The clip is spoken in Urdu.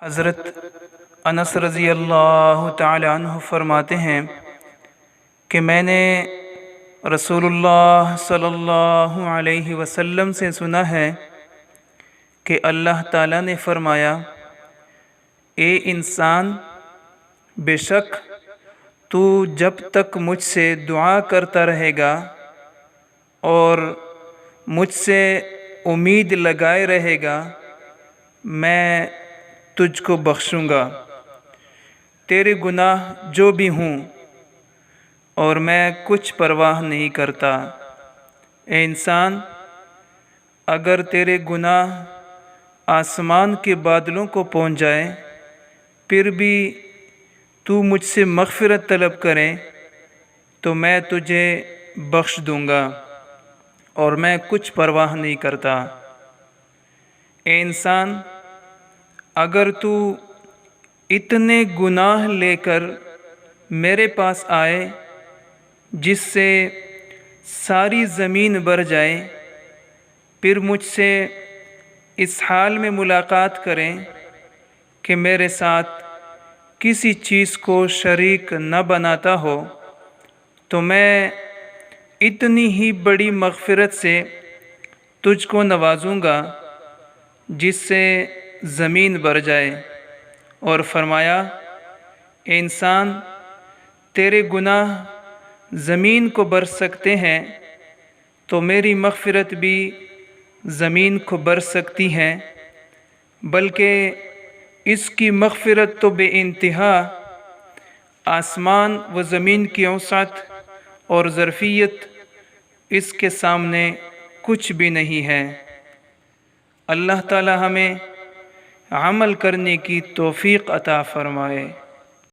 حضرت انس رضی اللہ تعالی عنہ فرماتے ہیں کہ میں نے رسول اللہ صلی اللہ علیہ وسلم سے سنا ہے کہ اللہ تعالیٰ نے فرمایا، اے انسان، بے شک تو جب تک مجھ سے دعا کرتا رہے گا اور مجھ سے امید لگائے رہے گا، میں تجھ کو بخشوں گا، تیرے گناہ جو بھی ہوں، اور میں کچھ پرواہ نہیں کرتا۔ اے انسان، اگر تیرے گناہ آسمان کے بادلوں کو پہنچ جائے پھر بھی تو مجھ سے مغفرت طلب کرے تو میں تجھے بخش دوں گا اور میں کچھ پرواہ نہیں کرتا۔ اے انسان، اگر تو اتنے گناہ لے کر میرے پاس آئے جس سے ساری زمین بھر جائے، پھر مجھ سے اس حال میں ملاقات کریں کہ میرے ساتھ کسی چیز کو شریک نہ بناتا ہو، تو میں اتنی ہی بڑی مغفرت سے تجھ کو نوازوں گا جس سے زمین بھر جائے۔ اور فرمایا، اے انسان، تیرے گناہ زمین کو بھر سکتے ہیں تو میری مغفرت بھی زمین کو بھر سکتی ہے، بلکہ اس کی مغفرت تو بے انتہا، آسمان و زمین کی وسعت اور ظرفیت اس کے سامنے کچھ بھی نہیں ہے۔ اللہ تعالی ہمیں عمل کرنے کی توفیق عطا فرمائے۔